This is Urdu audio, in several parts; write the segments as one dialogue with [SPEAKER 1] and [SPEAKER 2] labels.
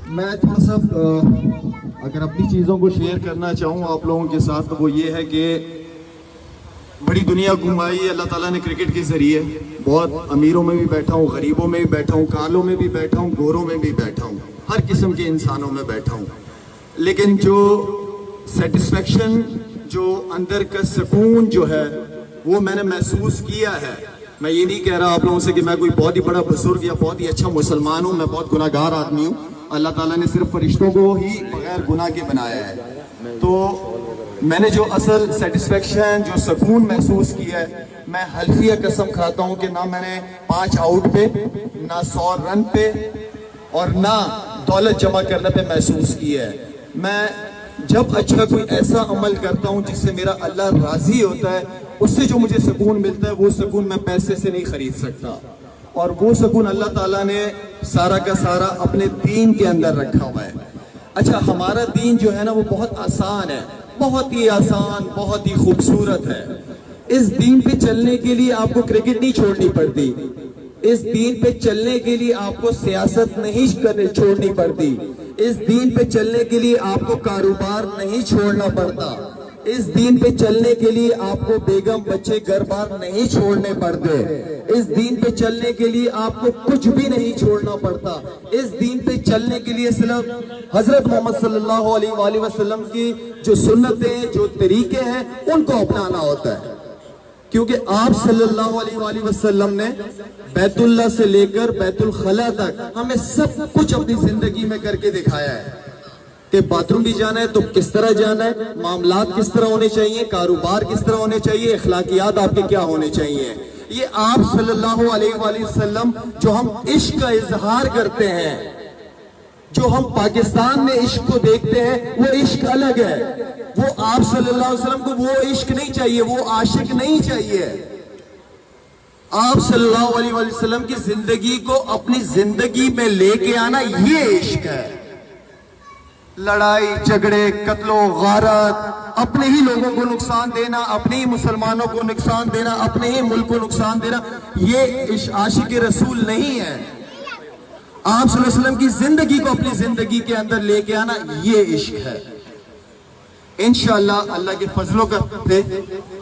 [SPEAKER 1] میں تھوڑا سا اگر اپنی چیزوں کو شیئر کرنا چاہوں آپ لوگوں کے ساتھ تو وہ یہ ہے کہ بڑی دنیا گھمائی اللہ تعالیٰ نے کرکٹ کے ذریعے. بہت امیروں میں بھی بیٹھا ہوں, غریبوں میں بھی بیٹھا ہوں, کالوں میں بھی بیٹھا ہوں, گوروں میں بھی بیٹھا ہوں, ہر قسم کے انسانوں میں بیٹھا ہوں. لیکن جو سیٹسفیکشن, جو اندر کا سکون جو ہے وہ میں نے محسوس کیا ہے. میں یہ نہیں کہہ رہا آپ لوگوں سے کہ میں کوئی بہت ہی بڑا بزرگ یا بہت ہی اچھا مسلمان ہوں, میں بہت گناہ گار آدمی ہوں. اللہ تعالیٰ نے صرف فرشتوں کو ہی بغیر گناہ کے بنایا ہے. تو میں نے جو اصل سیٹسفیکشن, جو سکون محسوس کیا ہے, میں حلفیہ قسم کھاتا ہوں کہ نہ میں نے 5 آؤٹ پہ, نہ 100 رن پہ, اور نہ دولت جمع کرنے پہ محسوس کیا ہے. میں جب اچھا کوئی ایسا عمل کرتا ہوں جس سے میرا اللہ راضی ہوتا ہے, اس سے جو مجھے سکون ملتا ہے وہ سکون میں پیسے سے نہیں خرید سکتا. اور وہ سکون اللہ تعالیٰ نے سارا کا سارا اپنے دین کے اندر رکھا ہوا ہے. اچھا, ہمارا دین جو ہے نا وہ بہت آسان ہے, بہت ہی آسان, بہت ہی خوبصورت ہے. اس دین پہ چلنے کے لیے آپ کو کرکٹ نہیں چھوڑنی پڑتی, اس دین پہ چلنے کے لیے آپ کو سیاست نہیں چھوڑنی پڑتی, اس دین پہ چلنے کے لیے آپ کو کاروبار نہیں چھوڑنا پڑتا, اس دین پہ چلنے کے لیے آپ کو بیگم بچے گھر بار نہیں چھوڑنے پڑتے, اس دین پہ چلنے کے لیے آپ کو کچھ بھی نہیں چھوڑنا پڑتا. اس دین پہ چلنے کے لیے صرف حضرت محمد صلی اللہ علیہ وآلہ وسلم کی جو سنتیں, جو طریقے ہیں, ان کو اپنانا ہوتا ہے. کیونکہ آپ صلی اللہ علیہ وآلہ وسلم نے بیت اللہ سے لے کر بیت الخلا تک ہمیں سب کچھ اپنی زندگی میں کر کے دکھایا ہے کہ باتھ روم بھی جانا ہے تو کس طرح جانا ہے, معاملات کس طرح ہونے چاہیے, کاروبار کس طرح ہونے چاہیے, اخلاقیات آپ کے کیا ہونے چاہیے. یہ آپ صلی اللہ علیہ وآلہ وسلم جو ہم عشق کا اظہار کرتے ہیں, جو ہم پاکستان میں عشق کو دیکھتے ہیں, وہ عشق الگ ہے. وہ آپ صلی اللہ علیہ وسلم کو وہ عشق نہیں چاہیے, وہ عاشق نہیں چاہیے. آپ صلی اللہ علیہ وآلہ وسلم کی زندگی کو اپنی زندگی میں لے کے آنا, یہ عشق ہے. لڑائی جھگڑے, قتل و غارت, اپنے ہی لوگوں کو نقصان دینا, اپنے ہی مسلمانوں کو نقصان دینا, اپنے ہی ملک کو نقصان دینا, یہ عاشق رسول نہیں ہے. آپ صلی اللہ علیہ وسلم کی زندگی کو اپنی زندگی کے اندر لے کے آنا, یہ عشق ہے. انشاءاللہ اللہ کے فضل و کرم سے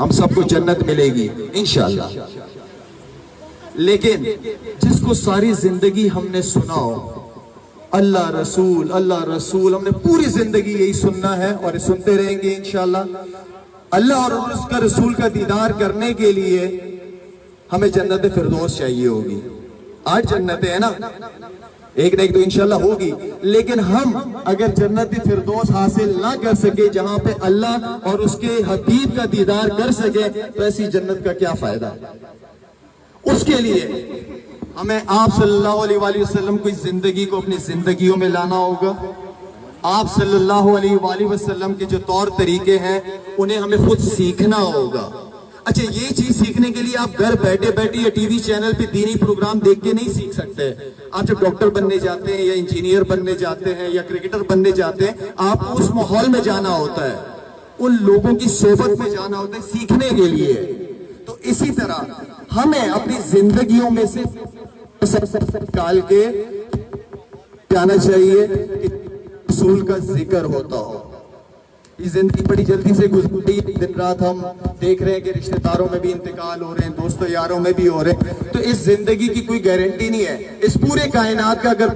[SPEAKER 1] ہم سب کو جنت ملے گی انشاءاللہ. لیکن جس کو ساری زندگی ہم نے سنا ہو اللہ رسول اللہ رسول, ہم نے پوری زندگی یہی سننا ہے اور سنتے رہیں گے انشاءاللہ. اللہ اور اس کا رسول کا دیدار کرنے کے لیے ہمیں جنت فردوس چاہیے ہوگی. 8 جنتیں ہیں نا, ایک نہ ایک تو انشاءاللہ ہوگی. لیکن ہم اگر جنت فردوس حاصل نہ کر سکے جہاں پہ اللہ اور اس کے حبیب کا دیدار کر سکے, تو ایسی جنت کا کیا فائدہ. اس کے لیے ہمیں آپ صلی اللہ علیہ وآلہ وسلم کی زندگی کو اپنی زندگیوں میں لانا ہوگا. آپ صلی اللہ علیہ وآلہ وسلم کے جو طور طریقے ہیں انہیں ہمیں خود سیکھنا ہوگا. اچھا, یہ چیز سیکھنے کے لیے آپ گھر بیٹھے بیٹھے یا ٹی وی چینل پہ دینی پروگرام دیکھ کے نہیں سیکھ سکتے. آپ جب ڈاکٹر بننے جاتے ہیں یا انجینئر بننے جاتے ہیں یا کرکٹر بننے جاتے ہیں, آپ کو اس ماحول میں جانا ہوتا ہے, ان لوگوں کی صحبت میں جانا ہوتا ہے سیکھنے کے لیے. تو اسی طرح ہمیں اپنی زندگیوں میں سے نکال کے جانا چاہیے کہ رسول کا ذکر ہوتا ہو. یہ زندگی بڑی جلدی سے گزرتی ہے, دن رات ہم دیکھ رہے ہیں کہ رشتہ داروں میں بھی انتقال ہو رہے ہیں, دوستوں یاروں میں بھی ہو رہے ہیں. تو اس زندگی کی کوئی گارنٹی نہیں ہے. اس پورے کائنات کا اگر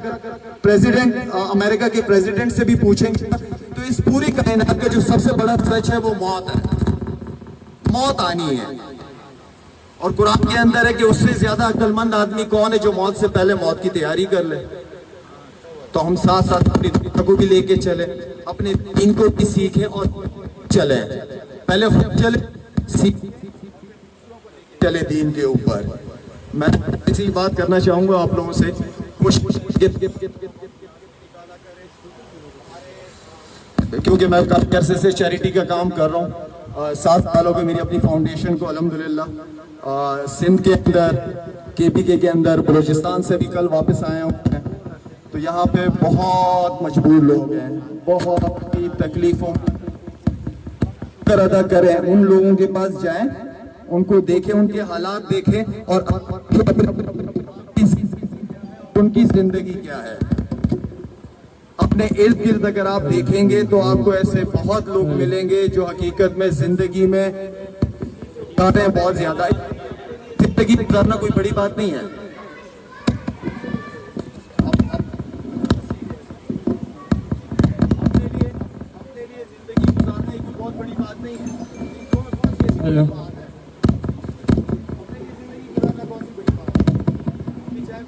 [SPEAKER 1] پریزیڈنٹ امریکہ کے پریزیڈنٹ سے بھی پوچھیں گے تو اس پوری کائنات کا جو سب سے بڑا سچ ہے وہ موت ہے. موت آنی ہے. اور قرآن کے اندر ہے کہ اس سے زیادہ عقل مند آدمی کون ہے جو موت سے پہلے موت کی تیاری کر لے. تو ہم ساتھ ساتھ اپنی دنیا کو بھی لے کے چلے, اپنے دین کو بھی سیکھیں اور چلیں. پہلے خود چلے دین کے اوپر. میں اسی بات کرنا چاہوں گا آپ لوگوں سے, کیونکہ میں کافی عرصے سے چیریٹی کا کام کر رہا ہوں. 7 سالوں کو میری اپنی فاؤنڈیشن کو الحمدللہ سندھ کے اندر, KPK کے اندر, بلوچستان سے بھی کل واپس آئے ہوں. تو یہاں پہ بہت مجبور لوگ ہیں, بہت ہی تکلیفوں پر ادا کریں. ان لوگوں کے پاس جائیں, ان کو دیکھیں, ان کے حالات دیکھیں اور ان کی زندگی کیا ہے. اپنے ارد گرد اگر آپ دیکھیں گے تو آپ کو ایسے بہت لوگ ملیں گے جو حقیقت میں زندگی میں چاہتے ہیں بہت زیادہ. زندگی گزارنا کوئی بڑی بات نہیں ہے. اپنے لیے زندگی گزارنا ایک بہت بڑی بات نہیں ہے.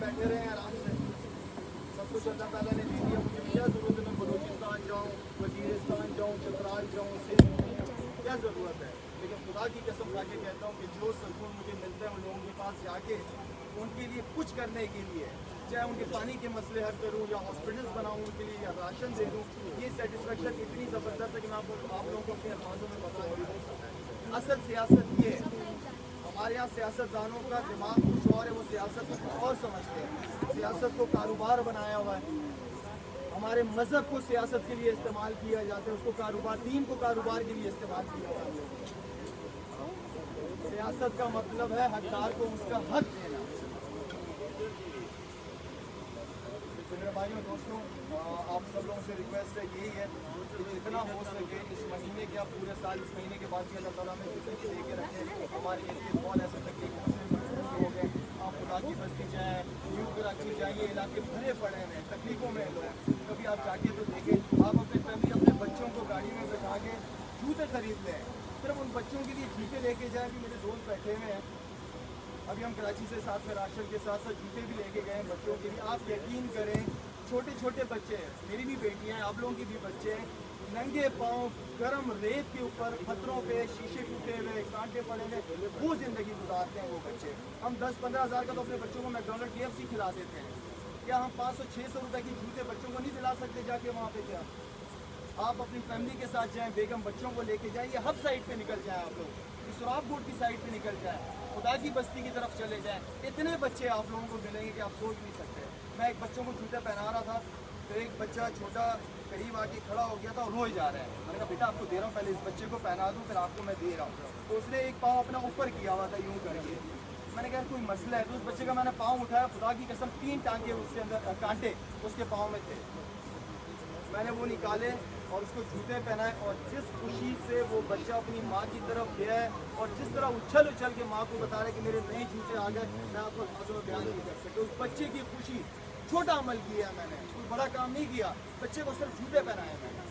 [SPEAKER 1] بیٹھے رہے ہیں آرام سے, سب کچھ اللہ تعالیٰ نے دے دیا. مجھے کیا ضرورت ہے میں بلوچستان جاؤں, وزیرستان جاؤں, چترال جاؤں, کیا ضرورت ہے؟ لیکن خدا کی قسم کھا کے کہتا ہوں کہ جو سکون مجھے ملتا ہے ان لوگوں کے پاس جا کے ان کے لیے کچھ کرنے کے لیے, چاہے ان کے پانی کے مسئلے حل کروں یا ہاسپٹلس بناؤں ان کے لیے یا راشن دے دوں, یہ سیٹسفیکشن اتنی زبردست ہے کہ میں آپ لوگوں کو اپنے الفاظوں میں بتاؤں. اصل سیاست یہ ہے. ہمارے یہاں سیاست دانوں کا دماغ کچھ اور ہے, وہ سیاست کو اور سمجھتے ہیں, سیاست کو کاروبار بنایا ہوا ہے. ہمارے مذہب کو سیاست کے لیے استعمال کیا جاتا ہے, اس کو کاروبار, دین کو کاروبار کے لیے استعمال کیا جاتا ہے. سیاست کا مطلب ہے حقدار کو اس کا حق دینا. میرے بھائیوں دوستوں, آپ سب لوگوں سے ریکویسٹ ہے یہی ہے کہ جتنا ہو سکے اس مہینے کے, پورے سال اس مہینے کے بعد بھی اللہ تعالیٰ میں جتنے لے کے رکھیں. ہمارے یہ بہت ایسے تکلیفوں سے ہو گئے, آپ خدا کی بستی جائیں, نیو کراچی جائیے, علاقے بھرے پڑے ہیں, تکلیفوں میں لوگ. کبھی آپ جا کے تو دیکھیں, آپ اپنے فیملی, اپنے بچوں کو گاڑی میں بٹھا کے جوتے خرید لیں, صرف ان بچوں کے لیے جوتے لے کے جائیں. کہ میرے دوست بیٹھے ہوئے ہیں, ابھی ہم کراچی سے ساتھ میں راشن کے ساتھ ساتھ جوتے بھی لے کے گئے ہیں بچوں کے لیے. آپ یقین کریں, چھوٹے چھوٹے بچے ہیں, میری بھی بیٹیاں ہیں, آپ لوگوں کی بھی بچے ہیں, ننگے پاؤں گرم ریت کے اوپر پتھروں پہ شیشے ٹوٹے ہوئے, کانٹے پڑے ہوئے, وہ زندگی گزارتے ہیں وہ بچے. ہم 10-15 ہزار کا تو اپنے بچوں کو میکڈونلڈ KFC کھلا دیتے ہیں. کیا ہم 500-600 روپے کی جوتے بچوں کو نہیں دلا سکتے جا کے وہاں پہ؟ کیا آپ اپنی فیملی کے ساتھ جائیں, بیگم بچوں کو لے کے جائیں, یہ ہب سائڈ پہ نکل جائیں, آپ لوگ سراب گوٹ کی سائڈ پہ نکل جائیں, خدا کی بستی کی طرف چلے جائیں. اتنے بچے آپ لوگوں کو ملیں گے کہ آپ سوچ نہیں سکتے. میں ایک بچوں کو جوتے پہنا رہا تھا, تو ایک بچہ چھوٹا قریب آ کے کھڑا ہو گیا تھا اور روئے جا رہا ہے. میں نے کہا بیٹا آپ کو دے رہا ہوں, پہلے اس بچے کو پہنا دوں پھر آپ کو میں دے رہا ہوں. تو اس نے ایک پاؤں اپنا اوپر کیا ہوا تھا یوں کر کے. میں نے کہا کوئی مسئلہ ہے؟ تو اس بچے کا میں نے پاؤں اٹھایا, خدا کی قسم 3 ٹانکے اس کے اندر, کانٹے اس کے پاؤں میں تھے. میں نے وہ نکالے اور اس کو جوتے پہنائے, اور جس خوشی سے وہ بچہ اپنی ماں کی طرف گیا ہے اور جس طرح اچھل کے ماں کو بتا رہا ہے کہ میرے نئے جوتے آ گئے, میں آپ کو الفاظوں میں بیان نہیں کر سکتا. اس بچے کی خوشی, چھوٹا عمل کیا ہے میں نے, کوئی بڑا کام نہیں کیا, بچے کو صرف جوتے پہنائے میں نے.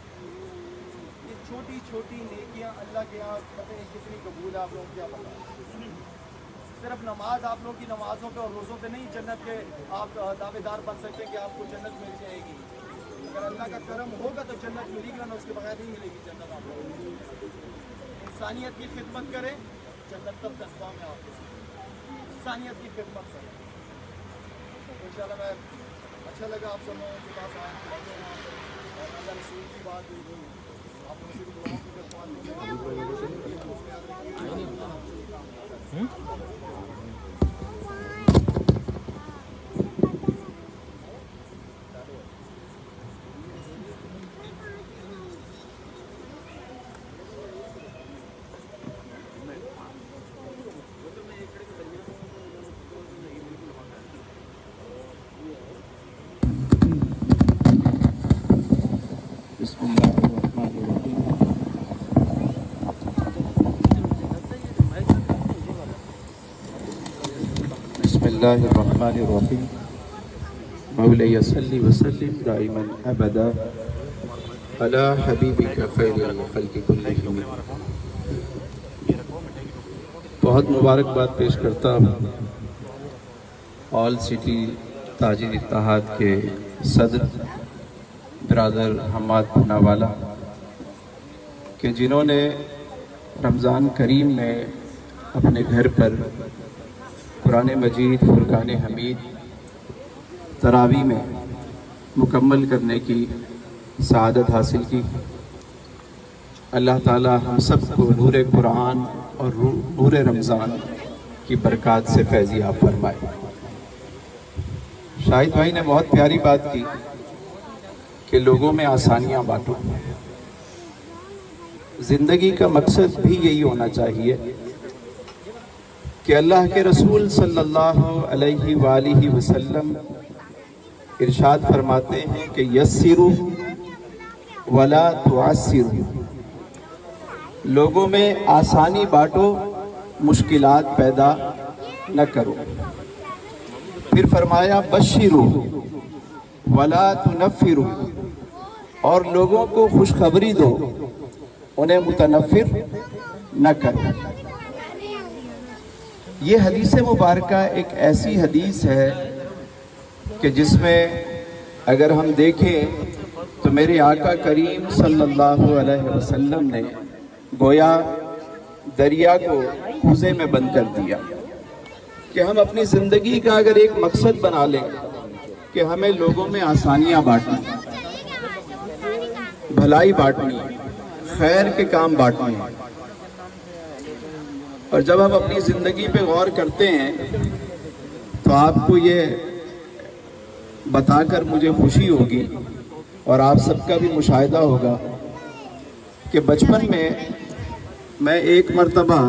[SPEAKER 1] یہ چھوٹی چھوٹی نیکیاں اللہ کے یہاں پتہ نہیں کتنی قبول ہے, آپ لوگوں کو کیا پتا. صرف نماز آپ لوگوں کی نمازوں پہ اور روزوں پہ نہیں جنت کے آپ دعوے دار بن سکتے کہ آپ کو جنت مل جائے گی. اگر اللہ کا کرم ہوگا تو جنت ملے گی, ورنہ اس کے بغیر نہیں ملے گی جنت. آپ لوگوں کو انسانیت کی خدمت کریں, جنت تب دستاؤں میں آپ کو انسانیت کی خدمت کریں. انشاءاللہ میں اچھا لگا آپ سب لوگوں کے پاس آئے اور اللہ رسول کی بات ہوئی, آپ لوگوں سے بھی دعاؤں کی درخواست
[SPEAKER 2] بسم اللہ الرحمن الرحیم. مولاي صلی وسلم دائما ابدا علی حبیبک خیر الخلق کلہم. بہت مبارکباد پیش کرتا ہوں آل سٹی تاجر اتحاد کے صدر برادر حماد پوناوالا کہ جنہوں نے رمضان کریم میں اپنے گھر پر قرآن مجید فرقان حمید تراویح میں مکمل کرنے کی سعادت حاصل کی. اللہ تعالی ہم سب کو نور قرآن اور نور رمضان کی برکات سے فیضیاب فرمائے. شاہد بھائی نے بہت پیاری بات کی کہ لوگوں میں آسانیاں بانٹو. زندگی کا مقصد بھی یہی ہونا چاہیے کہ اللہ کے رسول صلی اللہ علیہ وآلہ وسلم ارشاد فرماتے ہیں کہ یسروا ولا تعسروا، لوگوں میں آسانی بانٹو، مشکلات پیدا نہ کرو۔ پھر فرمایا بشروا ولا تنفروا، اور لوگوں کو خوشخبری دو، انہیں متنفر نہ کرو۔ یہ حدیث مبارکہ ایک ایسی حدیث ہے کہ جس میں اگر ہم دیکھیں تو میرے آقا کریم صلی اللہ علیہ وسلم نے گویا دریا کو کوزے میں بند کر دیا کہ ہم اپنی زندگی کا اگر ایک مقصد بنا لیں کہ ہمیں لوگوں میں آسانیاں بانٹنی، بھلائی بانٹنی، خیر کے کام بانٹنے ہیں، اور جب ہم اپنی زندگی پہ غور کرتے ہیں تو آپ کو یہ بتا کر مجھے خوشی ہوگی اور آپ سب کا بھی مشاہدہ ہوگا کہ بچپن میں ایک مرتبہ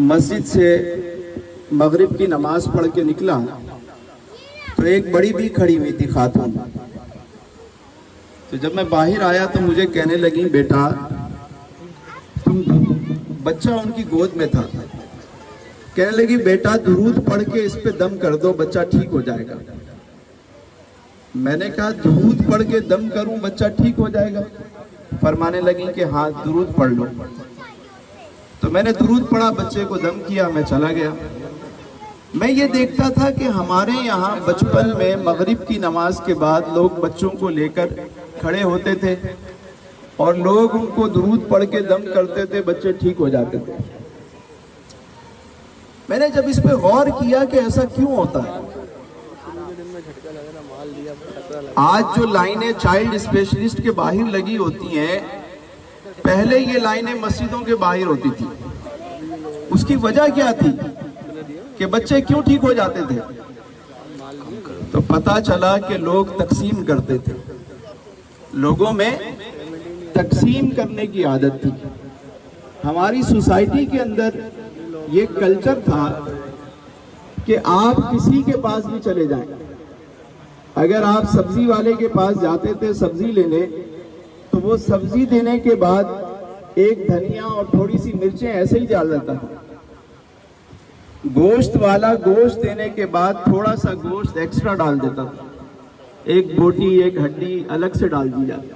[SPEAKER 2] مسجد سے مغرب کی نماز پڑھ کے نکلا تو ایک بڑی بھی کھڑی ہوئی تھی خاتون، تو جب میں باہر آیا تو مجھے کہنے لگی بیٹا تم، بچہ ان کی گود میں تھا، کہنے لگی بیٹا درود پڑھ کے اس پہ دم کر دو، بچہ ٹھیک ہو جائے گا۔ میں نے کہا درود پڑھ کے دم کروں بچہ ٹھیک ہو جائے گا؟ فرمانے لگی کہ ہاں درود پڑھ لو۔ تو میں نے درود پڑھا، بچے کو دم کیا، میں چلا گیا۔ میں یہ دیکھتا تھا کہ ہمارے یہاں بچپن میں مغرب کی نماز کے بعد لوگ بچوں کو لے کر کھڑے ہوتے تھے اور لوگ ان کو درود پڑھ کے دم کرتے تھے، بچے ٹھیک ہو جاتے تھے۔ میں نے جب اس پہ غور کیا کہ ایسا کیوں ہوتا ہے، آج جو لائنیں چائلڈ اسپیشلسٹ کے باہر لگی ہوتی ہیں، پہلے یہ لائنیں مسجدوں کے باہر ہوتی تھی۔ اس کی وجہ کیا تھی کہ بچے کیوں ٹھیک ہو جاتے تھے؟ تو پتہ چلا کہ لوگ تقسیم کرتے تھے، لوگوں میں تقسیم کرنے کی عادت تھی۔ ہماری سوسائٹی کے اندر یہ کلچر تھا کہ آپ کسی کے پاس بھی چلے جائیں، اگر آپ سبزی والے کے پاس جاتے تھے سبزی لینے تو وہ سبزی دینے کے بعد ایک دھنیا اور تھوڑی سی مرچیں ایسے ہی ڈال دیتا تھا۔ گوشت والا گوشت دینے کے بعد تھوڑا سا گوشت ایکسٹرا ڈال دیتا تھا، ایک بوٹی ایک ہڈی الگ سے ڈال دی جاتی۔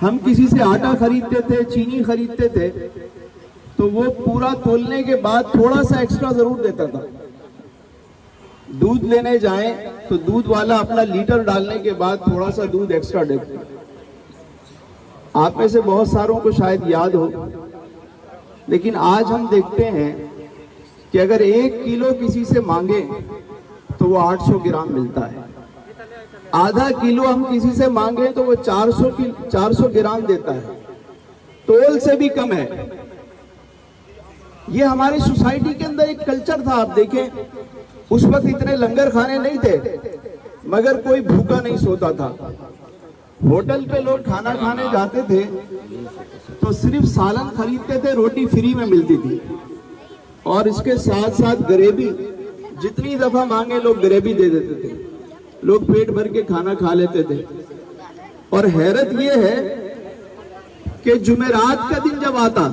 [SPEAKER 2] ہم کسی سے آٹا خریدتے تھے، چینی خریدتے تھے تو وہ پورا تولنے کے بعد تھوڑا سا ایکسٹرا ضرور دیتا تھا۔ دودھ لینے جائیں تو دودھ والا اپنا لیٹر ڈالنے کے بعد تھوڑا سا دودھ ایکسٹرا دیتا۔ آپ میں سے بہت ساروں کو شاید یاد ہو، لیکن آج ہم دیکھتے ہیں کہ اگر 1 کلو کسی سے مانگے تو وہ 800 گرام ملتا ہے، آدھا کلو ہم کسی سے مانگے تو وہ 400 گرام دیتا ہے، تول سے بھی کم ہے۔ یہ ہماری سوسائٹی کے اندر ایک کلچر تھا۔ آپ دیکھیں اس وقت اتنے لنگر کھانے نہیں تھے، مگر کوئی بھوکا نہیں سوتا تھا۔ ہوٹل پہ لوگ کھانا کھانے جاتے تھے تو صرف سالن خریدتے تھے، روٹی فری میں ملتی تھی، اور اس کے ساتھ ساتھ گریوی، جتنی دفعہ مانگے لوگ گریوی دے دیتے تھے، لوگ پیٹ بھر کے کھانا کھا لیتے تھے۔ اور حیرت یہ ہے کہ جمعرات کا دن جب آتا،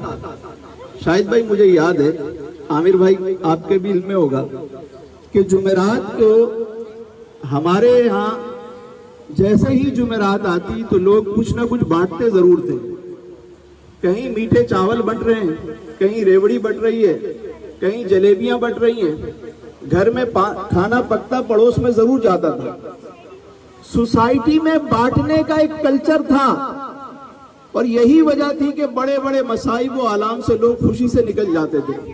[SPEAKER 2] شاید بھائی مجھے یاد ہے، عامر بھائی آپ کے بھی علم میں ہوگا کہ جمعرات کو ہمارے ہاں جیسے ہی جمعرات آتی تو لوگ کچھ نہ کچھ بانٹتے ضرور تھے۔ کہیں میٹھے چاول بٹ رہے ہیں، کہیں ریوڑی بٹ رہی ہے، کہیں جلیبیاں بٹ رہی ہیں، گھر میں کھانا پکتا پڑوس میں ضرور جاتا تھا۔ سوسائٹی میں بانٹنے کا ایک کلچر تھا، اور یہی وجہ تھی کہ بڑے بڑے مصائب و آلام سے لوگ خوشی سے نکل جاتے تھے۔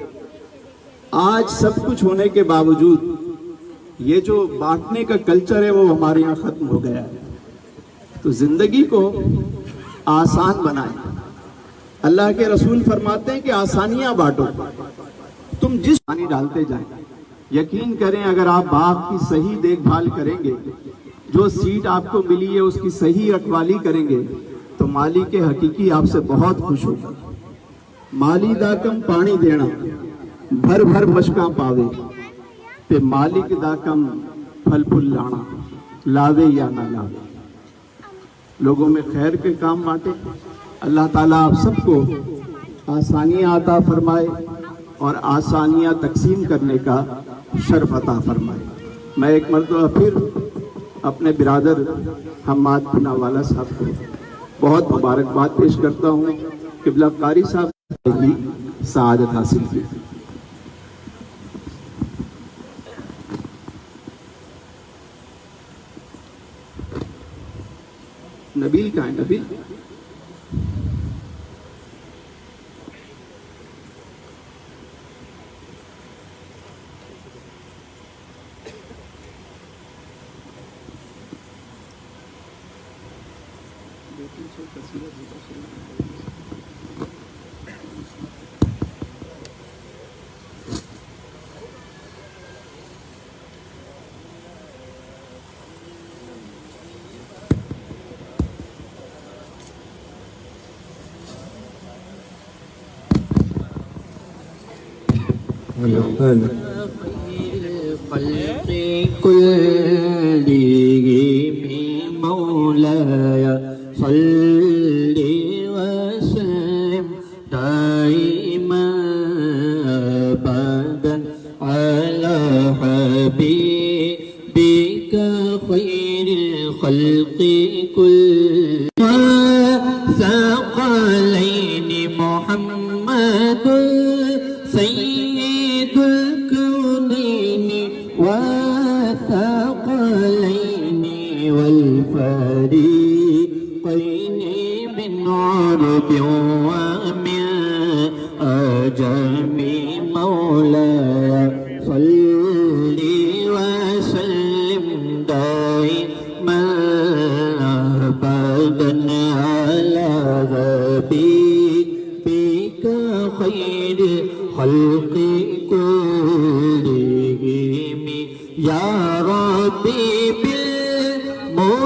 [SPEAKER 2] آج سب کچھ ہونے کے باوجود یہ جو بانٹنے کا کلچر ہے وہ ہمارے یہاں ختم ہو گیا ہے۔ تو زندگی کو آسان بنائیں۔ اللہ کے رسول فرماتے ہیں کہ آسانیاں بانٹو، تم جس پانی ڈالتے جائیں، یقین کریں اگر آپ باغ کی صحیح دیکھ بھال کریں گے، جو سیڈ آپ کو ملی ہے اس کی صحیح رکھوالی کریں گے تو مالک حقیقی آپ سے بہت خوش ہوگا۔ مالی دا کم پانی دینا، بھر بھر مشکاں پاوے، تے مالک دا کم پھل پھل لانا، لاوے یا نہ لاوے۔ لوگوں میں خیر کے کام بانٹے. اللہ تعالیٰ آپ سب کو آسانیاں عطا فرمائے اور آسانیاں تقسیم کرنے کا شرف عطا فرمائے. میں ایک مرتبہ پھر اپنے برادر حماد پوناوالا صاحب کو بہت مبارکباد پیش کرتا ہوں. قبلہ قاری صاحب نے ہی سعادت حاصل کی. نبیل کہاں ہے؟ نبیل
[SPEAKER 3] خلق كلهم مولاي صل وسلم دائما ابدا على حبيبك خير الخلق كلهم ثقلين محمد سيد الكونين والثقلين والفريقين من عرب ومن أجم مولاي صل وسلم دائما أبدا على حبيبك خير خلق كلهم يا ربي بالمصطفى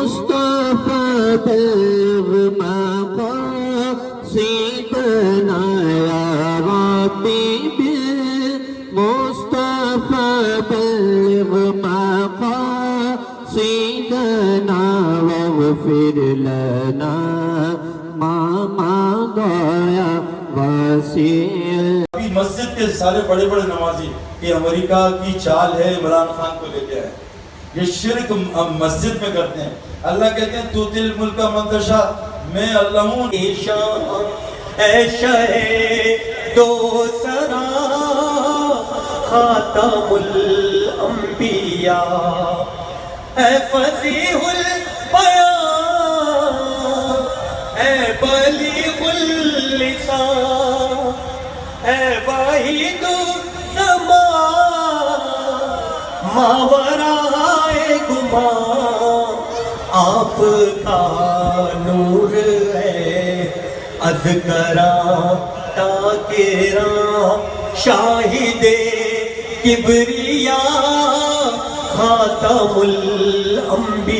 [SPEAKER 3] بلغ مقاصدنا يا ربي بالمصطفى بلغ مقاصدنا واغفر لنا ما مضى يا واسع.
[SPEAKER 4] مسجد کے سارے بڑے بڑے نمازی یہ امریکہ کی چال ہے عمران خان کو لے کے آئے. یہ شرک مسجد میں کرتے ہیں. اللہ کہتے ہیں تو تل ملک منتشا میں اللہ ہوں.
[SPEAKER 3] اے شاہ دو سرا خاتم الانبیاء اے فصیح البیان اے بلیغ اللسان اے واحد زمان ماورائے گمان آپ کا نور ہے اذکراں تاکراں شاہد کبریاء خاتم الانبیاء.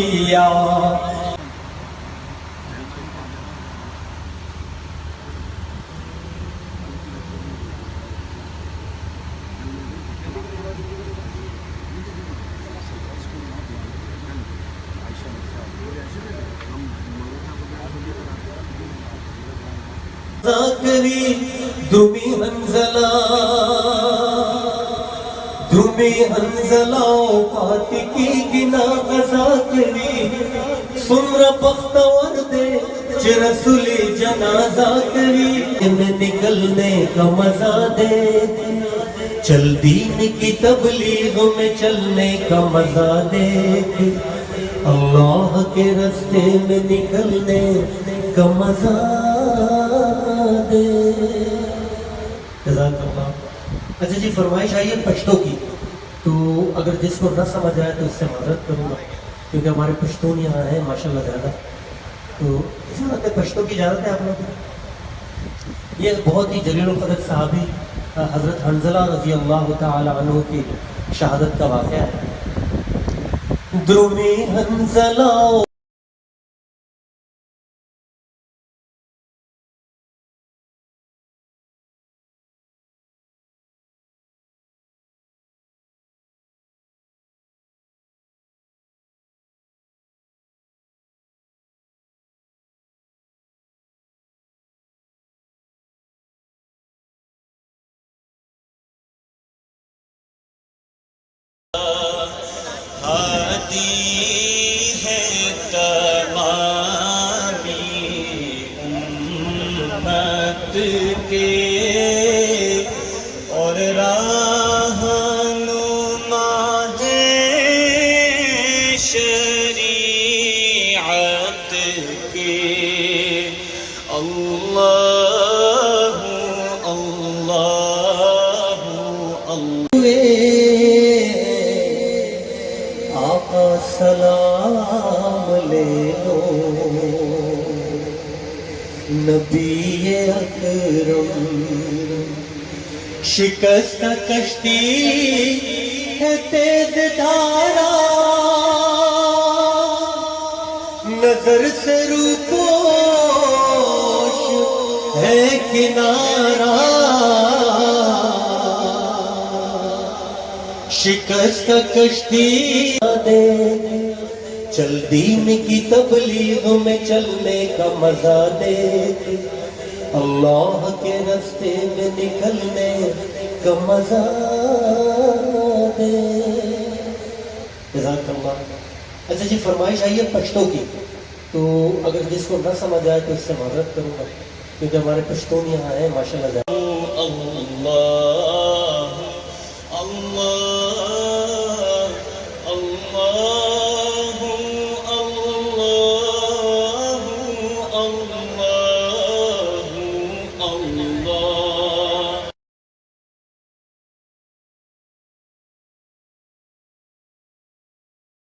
[SPEAKER 3] ذاکری دمی حنزلہ اوقات کی گنا غزاکری سمر بختور دے چھ رسول جنازہ کری میں نکلنے کا مزہ دے چل دین کی تبلیغ میں چلنے کا مزہ دے اللہ کے رستے میں نکلنے کا مزہ دے. جزاک اللہ. اچھا جی فرمائش آئی ہے پشتوں کی تو اگر جس کو نہ سمجھ آئے تو اس سے معذرت کروں گا کیونکہ ہمارے پشتون یہاں ہیں ماشاءاللہ زیادہ. تو اجازت ہے پشتوں کی اجازت ہے آپ لوگ. یہ بہت ہی جلیل القدر صحابی حضرت حنزلہ رضی اللہ تعالی عنہ کی شہادت کا واقعہ ہے. درمی حنزلہ
[SPEAKER 5] کی اللہ اللہ
[SPEAKER 3] آقا سلام لے لو نبی اکرم شکست کشتی ہے تیز دھارا نظر سے روپوش ہے کنارہ شکست کشتی دے چل دین کی تبلیغ میں چلنے کا مزہ دے اللہ کے راستے میں نکلنے کا مزہ دے جزاک اللہ. اچھا جی فرمائش آئی ہے پشتوں کی تو اگر جس کو نہ سمجھ آئے تو اس سے معذرت کروں گا کیونکہ ہمارے پشتون یہاں ہیں ماشاء اللہ.
[SPEAKER 5] اللہ